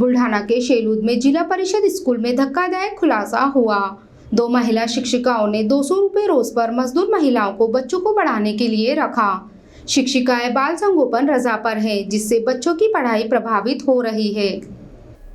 बुल्ढाना के शेलूद में जिला परिषद स्कूल में धक्कादायक खुलासा हुआ। 2 महिला शिक्षिकाओं ने 200 रुपये रोज पर मजदूर महिलाओं को बच्चों को पढ़ाने के लिए रखा। शिक्षिकाएं बाल संगोपन रजा पर हैं, जिससे बच्चों की पढ़ाई प्रभावित हो रही है।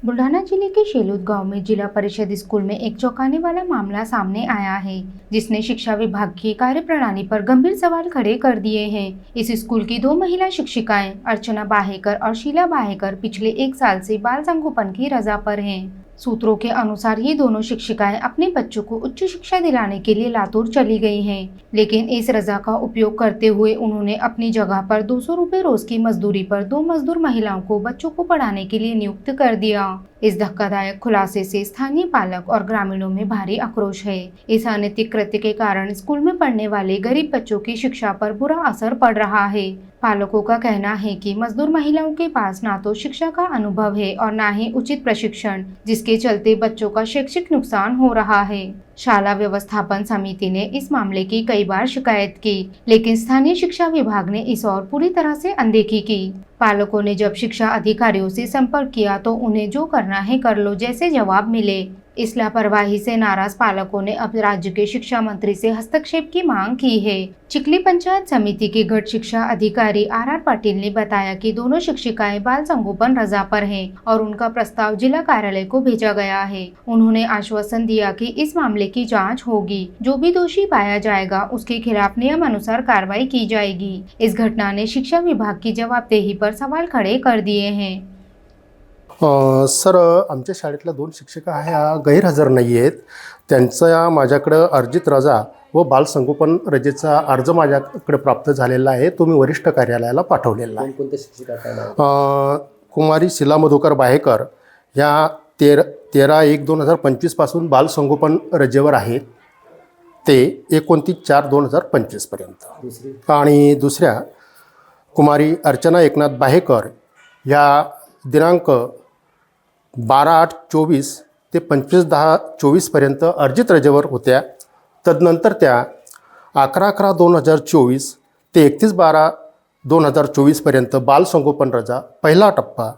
बुल्ढाना जिले के शेलूद गांव में जिला परिषद स्कूल में एक चौंकाने वाला मामला सामने आया है, जिसने शिक्षा विभाग की कार्यप्रणाली पर गंभीर सवाल खड़े कर दिए हैं। इस स्कूल की 2 महिला शिक्षिकाएं अर्चना बाहेकर और शीला बाहेकर पिछले 1 साल से बाल संगोपन की रजा पर हैं। सूत्रों के अनुसार ये दोनों शिक्षिकाएं अपने बच्चों को उच्च शिक्षा दिलाने के लिए लातूर चली गई हैं, लेकिन इस रजा का उपयोग करते हुए उन्होंने अपनी जगह पर 200 रुपये रोज की मजदूरी पर 2 मजदूर महिलाओं को बच्चों को पढ़ाने के लिए नियुक्त कर दिया। इस धक्कादायक खुलासे से स्थानीय पालक और ग्रामीणों में भारी आक्रोश है। इस अनैतिक कृत्य के कारण स्कूल में पढ़ने वाले गरीब बच्चों की शिक्षा पर बुरा असर पड़ रहा है। पालकों का कहना है कि मजदूर महिलाओं के पास ना तो शिक्षा का अनुभव है और ना ही उचित प्रशिक्षण, जिसके चलते बच्चों का शैक्षिक नुकसान हो रहा है। शाला व्यवस्थापन समिति ने इस मामले की कई बार शिकायत की, लेकिन स्थानीय शिक्षा विभाग ने इस ओर पूरी तरह से अनदेखी की। पालकों ने जब शिक्षा अधिकारियों से संपर्क किया तो उन्हें जो करना है कर लो जैसे जवाब मिले। इस लापरवाही से नाराज पालकों ने अब राज्य के शिक्षा मंत्री से हस्तक्षेप की मांग की है। चिखली पंचायत समिति के गढ़ शिक्षा अधिकारी आर पाटिल ने बताया कि दोनों शिक्षिकाएं बाल संगोपन रजा पर हैं और उनका प्रस्ताव जिला कार्यालय को भेजा गया है। उन्होंने आश्वासन दिया कि इस मामले की जांच होगी, जो भी दोषी पाया जाएगा उसके खिलाफ नियम अनुसार कार्रवाई की जाएगी। इस घटना ने शिक्षा विभाग की जवाबदेही पर सवाल खड़े कर दिए हैं। सर, आमच्या शाळेतल्या 2 शिक्षिका ह्या गैरहजर नाही आहेत। त्यांचा माझ्याकडं अर्जित रजा व बालसंगोपन रजेचा अर्ज माझ्याकडे प्राप्त झालेला आहे। तो मी वरिष्ठ कार्यालयाला पाठवलेला आहे। कोणत्या शिक्षिका काय नाव? कुमारी शीला मधुकर बाहेकर ह्या 13/1/2025 पासून बालसंगोपन रजेवर आहेत, ते 29/4/2025 पर्यंत। आणि दुसऱ्या कुमारी अर्चना एकनाथ बाहेकर ह्या दिनांक 12/8/24 ते 25/10/24 पर्यंत अर्जित रजेवर होत्या। तदनंतर त्या 11/11/2024 ते 31/12/2024 पर्यंत बालसंगोपन रजा पहिला टप्पा,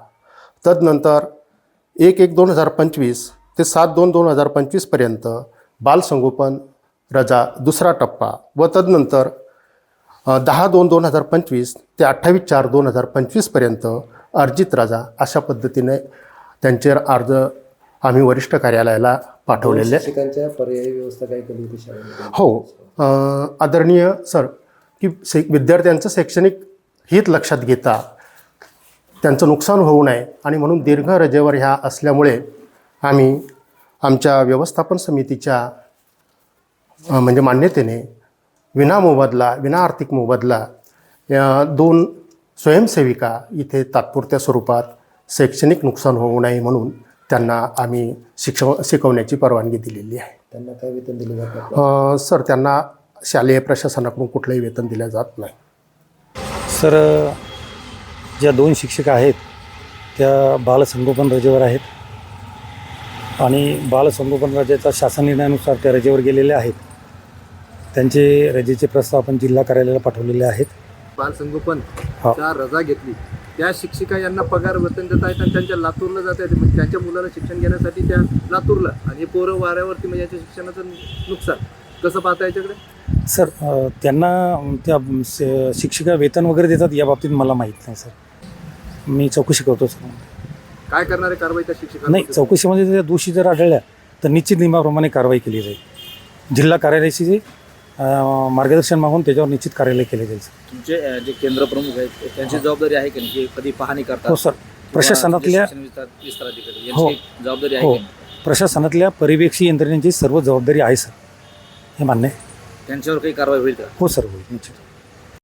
तदनंतर 1/1/2025 ते 7/2/2025 पर्यंत बालसंगोपन रजा दुसरा टप्पा व तदनंतर 10/2/2025 ते 28/4/2025 पर्यंत अर्जित रजा, अशा पद्धतीने त्यांचे अर्ज आम्ही वरिष्ठ कार्यालयाला पाठवलेले। शिक्षकांच्या पर्यायी व्यवस्था काय केली होती शाळेमध्ये? हो, आदरणीय सर, की विद्यार्थ्यांचं शैक्षणिक हित लक्षात घेता त्यांचं नुकसान होऊ नये आणि म्हणून दीर्घ रजेवर ह्या असल्यामुळे आम्ही आमच्या व्यवस्थापन समितीच्या म्हणजे मान्यतेने विना आर्थिक मोबदला 2 स्वयंसेविका इथे तात्पुरत्या स्वरूपात शैक्षणिक नुकसान होऊ नये म्हणून त्यांना आम्ही शिकवण्याची परवानगी दिलेली आहे। त्यांना काय वेतन दिले जात? सर, त्यांना शालेय प्रशासनाकडून कुठलंही वेतन दिलं जात नाही। सर, ज्या 2 शिक्षिका आहेत त्या बालसंगोपन रजेवर आहेत आणि बालसंगोपन रजेचा शासन निर्णयानुसार त्या रजेवर गेलेल्या आहेत। त्यांचे रजेचे प्रस्ताव आपण जिल्हा कार्यालयाला पाठवलेले आहेत। बालसंगोपन च्या रजा घेतली त्या शिक्षिका यांना पगार वेतन देत आहेत आणि त्यांच्या लातूरला जात आहेत, म्हणजे त्यांच्या मुलाला शिक्षण घेण्यासाठी त्या लातूरला, आणि पोरं वाऱ्यावरती, म्हणजे यांच्या शिक्षणाचं नुकसान कसं पाहता याच्याकडे? सर, त्यांना त्या शिक्षिका वेतन वगैरे देतात या बाबतीत मला माहीत नाही सर, मी चौकशी करतो सर। काय करणार आहे कारवाई त्या शिक्षिका? नाही, चौकशीमध्ये त्या दोषी जर आढळल्या तर निश्चित नियमाप्रमाणे कारवाई केली जाईल। जिल्हा कार्यालयाची मार्गदर्शन मागून त्याच्यावर निश्चित कार्यालय केले जाईल। तुमचे जे केंद्र प्रमुख आहेत त्यांची जबाबदारी आहे की नाही, कधी पाहणी करतात? हो सर, प्रशासनातल्या जबाबदारी हो, आहे? प्रशासनातल्या पर्यवेक्षी यंत्रणेची सर्व जबाबदारी आहे सर, हे मान्य आहे। त्यांच्यावर काही कारवाई होईल का? हो सर, होईल निश्चित।